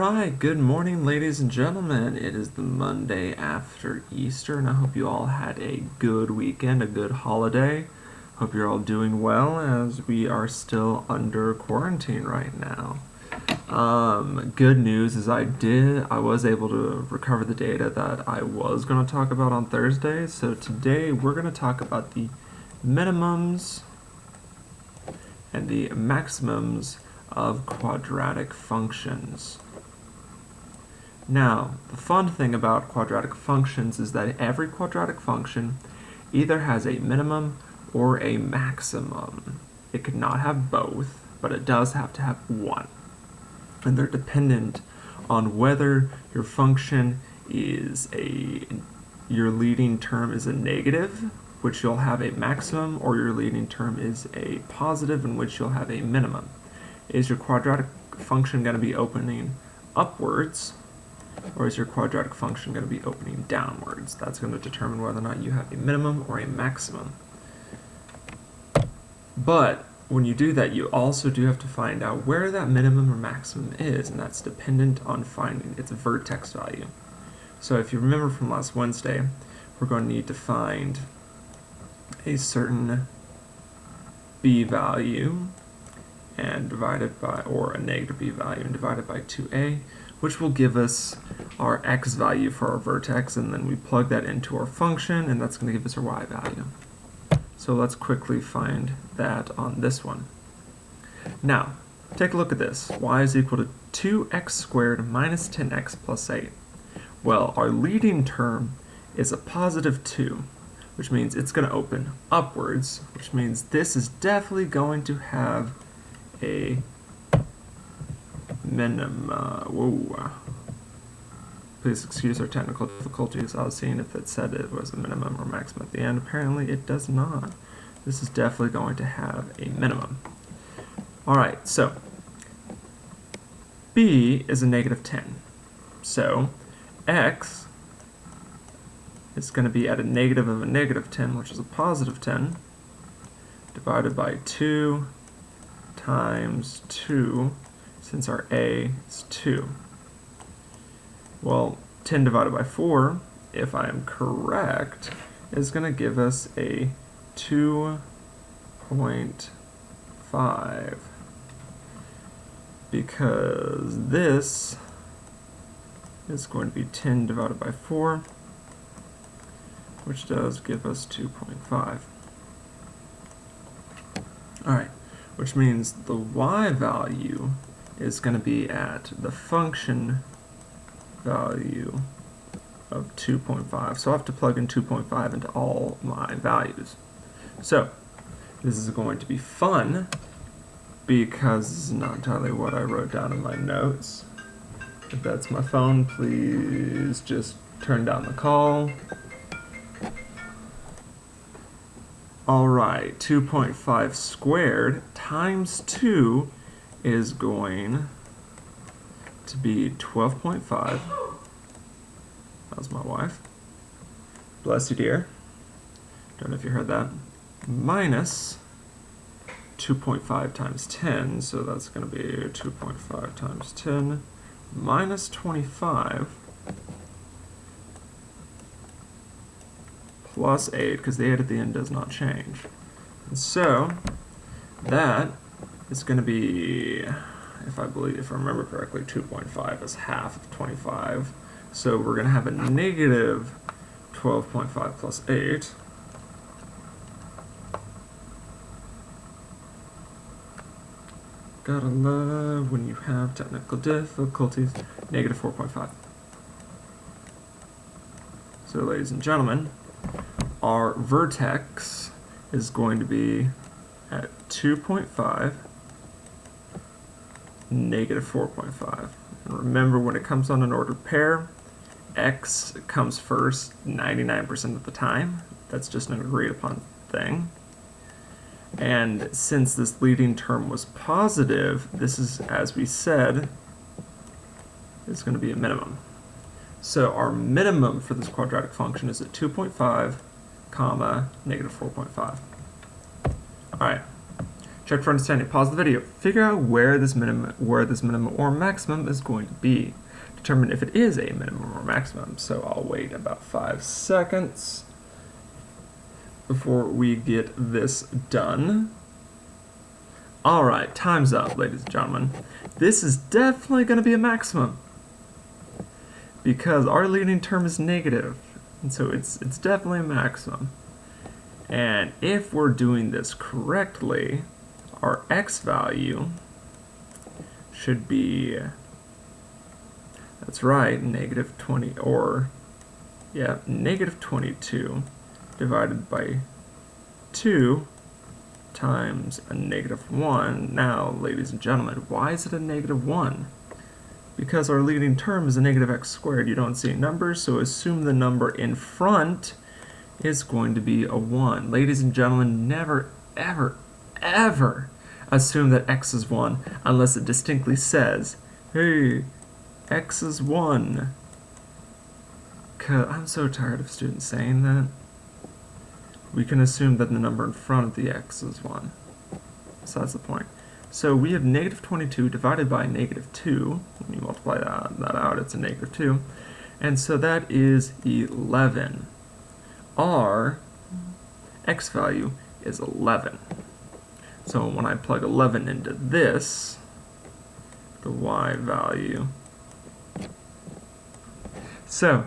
Alright, good morning ladies and gentlemen. It is the Monday after Easter and I hope you all had a good weekend, a good holiday. Hope you're all doing well as we are still under quarantine right now. Good news is I was able to recover the data that I was going to talk about on Thursday. So today we're going to talk about the minimums and the maximums of quadratic functions. Now, the fun thing about quadratic functions is that every quadratic function either has a minimum or a maximum. It could not have both, but it does have to have one. And they're dependent on whether your function is your leading term is a negative, which you'll have a maximum, or your leading term is a positive, in which you'll have a minimum. Is your quadratic function going to be opening upwards, or is your quadratic function going to be opening downwards? That's going to determine whether or not you have a minimum or a maximum. But when you do that, you also do have to find out where that minimum or maximum is, and that's dependent on finding its vertex value. So if you remember from last Wednesday, we're going to need to find a certain b value and divided by, or a negative b value and divided by 2a, which will give us our x value for our vertex, and then we plug that into our function, and that's going to give us our y value. So let's quickly find that on this one. Now, take a look at this. Y is equal to 2x squared minus 10x plus 8. Well, our leading term is a positive 2, which means it's going to open upwards, which means this is definitely going to have a minimum. Whoa. Please excuse our technical difficulties. I was seeing if it said it was a minimum or maximum at the end. Apparently it does not. This is definitely going to have a minimum. Alright, so b is a negative 10. So x is going to be at a negative of a negative 10, which is a positive 10, divided by 2 times 2, since our a is 2. Well, 10 divided by 4, if I am correct, is going to give us a 2.5, because this is going to be 10 divided by 4, which does give us 2.5. Alright, which means the y value is going to be at the function value of 2.5. So I have to plug in 2.5 into all my values. So this is going to be fun because this is not entirely what I wrote down in my notes. If that's my phone, please just turn down the call. Alright, 2.5 squared times 2 is going to be 12.5. That was my wife. Bless you, dear. Don't know if you heard that. Minus 2.5 times 10, so that's going to be 2.5 times 10 minus 25 plus 8, because the 8 at the end does not change. And so that is going to be, if I remember correctly, 2.5 is half of 25. So we're going to have a negative 12.5 plus 8. Gotta love when you have technical difficulties. Negative 4.5. So ladies and gentlemen, our vertex is going to be at 2.5, negative 4.5. And remember, when it comes on an ordered pair, x comes first 99% of the time. That's just an agreed upon thing. And since this leading term was positive, this is, as we said, is going to be a minimum. So our minimum for this quadratic function is at 2.5, comma, negative 4.5. Alright, Check for understanding. Pause the video. Figure out where this minimum or maximum is going to be. Determine if it is a minimum or maximum. So I'll wait about 5 seconds before we get this done. Alright, time's up, ladies and gentlemen. This is definitely going to be a maximum, because our leading term is negative, and so it's definitely a maximum. And if we're doing this correctly, our x value should be, that's right, negative 20, or, yeah, negative 22 divided by 2 times a negative 1. Now, ladies and gentlemen, why is it a negative 1? Because our leading term is a negative x squared. You don't see numbers, so assume the number in front is going to be a 1. Ladies and gentlemen, never, ever, ever assume that x is 1 unless it distinctly says, hey, x is 1. I'm so tired of students saying that. We can assume that the number in front of the x is 1. So that's the point. So we have negative 22 divided by negative 2. When you multiply that out, it's a negative 2. And so that is 11. Our x value is 11. So when I plug 11 into this, the y value. So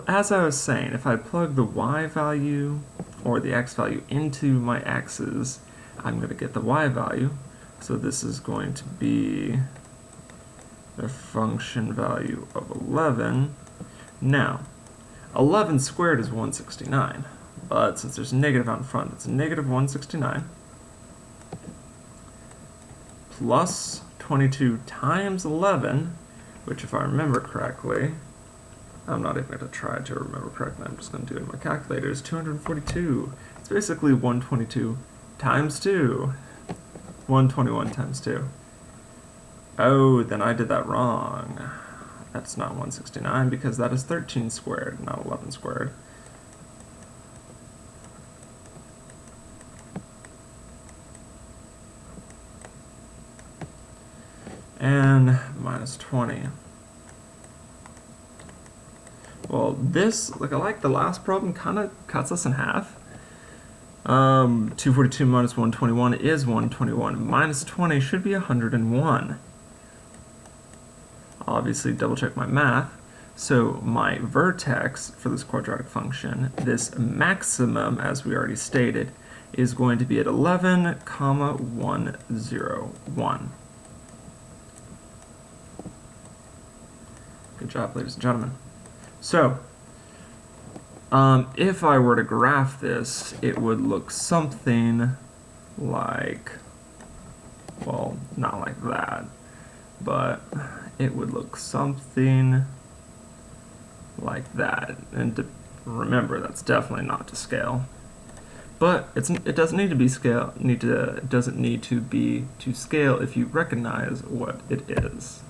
as I was saying, if I plug the y value or the x value into my x's, I'm going to get the y value. So this is going to be the function value of 11. Now, 11 squared is 169, but since there's a negative out in front, it's negative 169 plus 22 times 11, which, if I remember correctly, I'm not even going to try to remember correctly, I'm just going to do it in my calculator, is 242. It's basically 122 times 2. 121 times 2. Oh, then I did that wrong. That's not 169 because that is 13 squared, not 11 squared. And minus 20. Well, this, like, I like the last problem, kind of cuts us in half. 242 minus 121 is 121. Minus 20 should be 101. Obviously, double check my math. So my vertex for this quadratic function, this maximum, as we already stated, is going to be at 11, 101. Good job, ladies and gentlemen. So, if I were to graph this, it would look something like, well, not like that, but it would look something like that. And remember, that's definitely not to scale. But it doesn't need to be scale. It doesn't need to be to scale if you recognize what it is.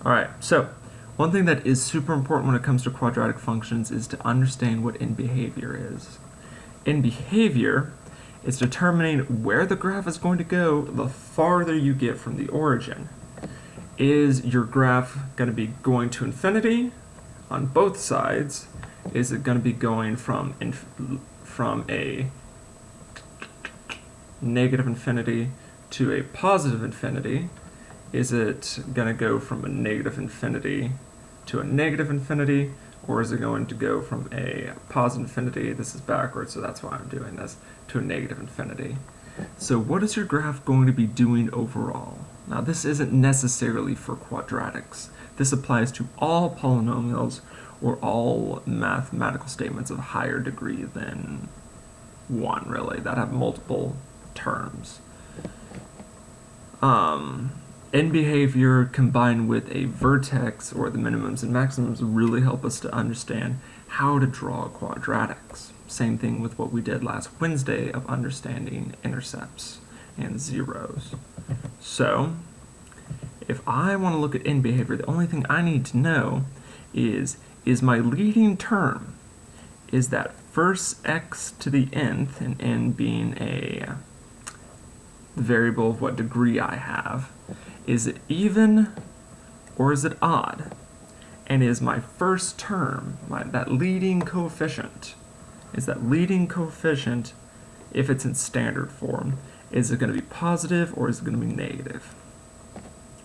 All right. So one thing that is super important when it comes to quadratic functions is to understand what in behavior is. In behavior, it's determining where the graph is going to go the farther you get from the origin. Is your graph going to be going to infinity on both sides? Is it going to be going from a negative infinity to a positive infinity? Is it going to go from a negative infinity to a negative infinity? Or is it going to go from a positive infinity, this is backwards, so that's why I'm doing this, to a negative infinity? So what is your graph going to be doing overall? Now this isn't necessarily for quadratics. This applies to all polynomials or all mathematical statements of higher degree than 1, really, that have multiple terms. In behavior combined with a vertex or the minimums and maximums really help us to understand how to draw quadratics. Same thing with what we did last Wednesday of understanding intercepts and zeros. So if I want to look at in behavior, the only thing I need to know is my leading term, is that first x to the nth, and n being a the variable of what degree I have. Is it even or is it odd? And is my first term, that leading coefficient, if it's in standard form, is it going to be positive or is it going to be negative?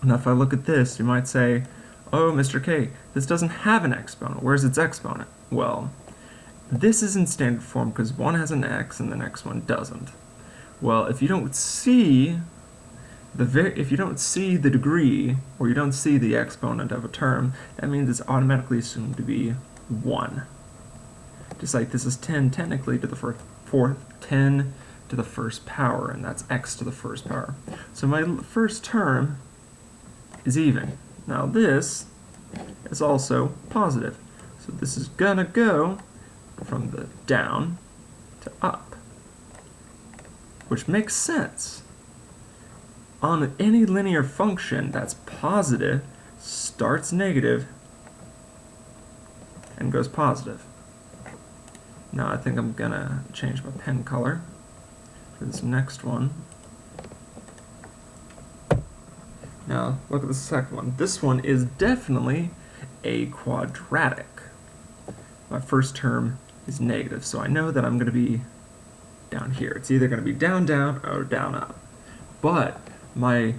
Now if I look at this, you might say, oh, Mr. K, this doesn't have an exponent. Where's its exponent? Well, this is in standard form because one has an x and the next one doesn't. Well, if you don't see the degree, or you don't see the exponent of a term, that means it's automatically assumed to be 1. Just like this is 10 technically to the fourth, 10 to the first power, and that's x to the first power. So my first term is even. Now this is also positive. So this is gonna go from the down to up, which makes sense. On any linear function that's positive, starts negative and goes positive. Now I think I'm gonna change my pen color for this next one. Now look at the second one. This one is definitely a quadratic. My first term is negative, so I know that I'm going to be down here. It's either going to be down, down, or down, up. But my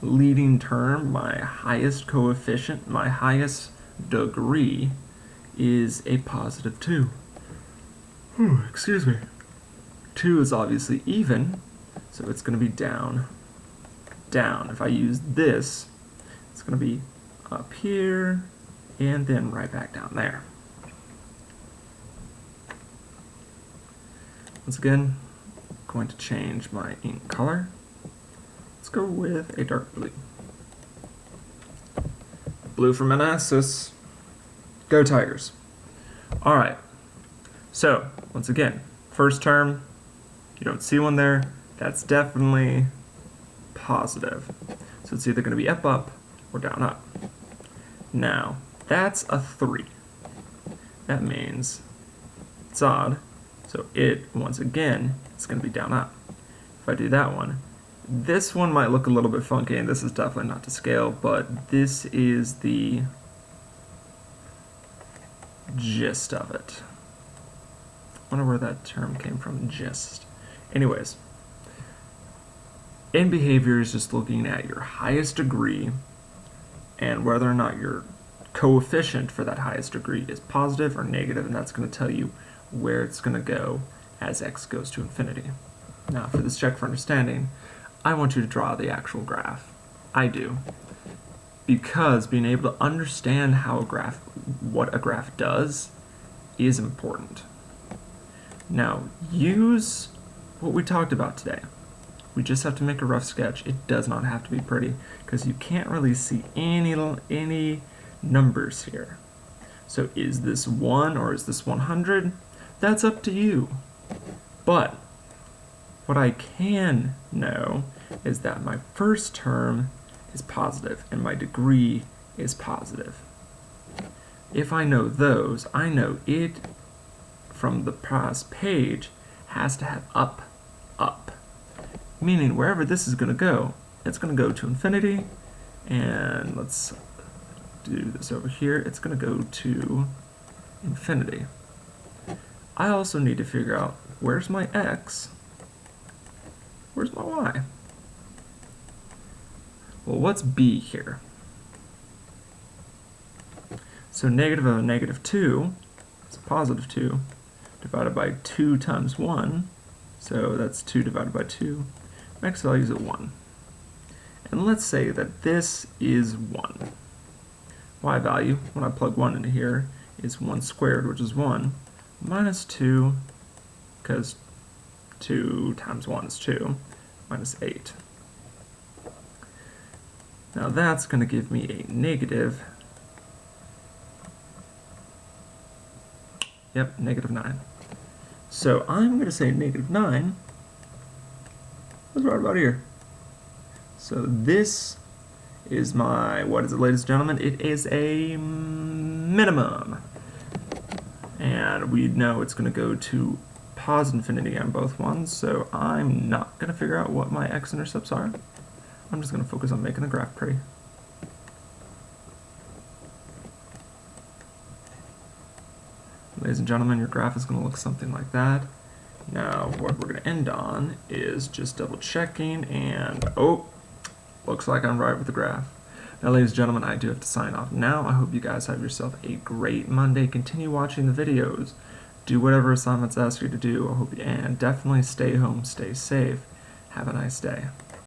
leading term, my highest coefficient, my highest degree is a positive 2. Excuse me. 2 is obviously even, so it's going to be down, down. If I use this, it's going to be up here, and then right back down there. Once again, I'm going to change my ink color. Let's go with a dark blue. Blue for Manassas. Go Tigers. Alright, so once again, first term, you don't see one there, that's definitely positive. So it's either going to be up, up, or down, up. Now, that's a 3. That means it's odd. So it, once again, it's going to be down, up. If I do that one, this one might look a little bit funky, and this is definitely not to scale, but this is the gist of it. I wonder where that term came from, gist. Anyways, in behavior is just looking at your highest degree and whether or not your coefficient for that highest degree is positive or negative, and that's going to tell you where it's going to go as x goes to infinity. Now for this check for understanding, I want you to draw the actual graph. I do. Because being able to understand how what a graph does is important. Now use what we talked about today. We just have to make a rough sketch. It does not have to be pretty because you can't really see any numbers here. So is this 1 or is this 100? That's up to you. But what I can know is that my first term is positive and my degree is positive. If I know those, I know it from the past page has to have up, up. Meaning wherever this is going to go, it's going to go to infinity, and let's do this over here, it's going to go to infinity. I also need to figure out where's my x, where's my y? Well, what's b here? So negative of a negative 2 is a positive 2 divided by 2 times 1, so that's 2 divided by 2. X value is at 1. And let's say that this is 1. Y value, when I plug 1 into here, is 1 squared, which is 1, minus 2, because 2 times 1 is 2, minus 8. Now that's going to give me a negative, negative 9. So I'm going to say negative 9 is right about here. So this is my, what is it, ladies and gentlemen? It is a minimum. And we know it's going to go to positive infinity on both ones, so I'm not going to figure out what my x-intercepts are. I'm just going to focus on making the graph pretty. Ladies and gentlemen, your graph is going to look something like that. Now, what we're going to end on is just double checking, and oh, looks like I'm right with the graph. Now, ladies and gentlemen, I do have to sign off now. I hope you guys have yourself a great Monday. Continue watching the videos. Do whatever assignments ask you to do. I hope you, and definitely stay home, stay safe. Have a nice day.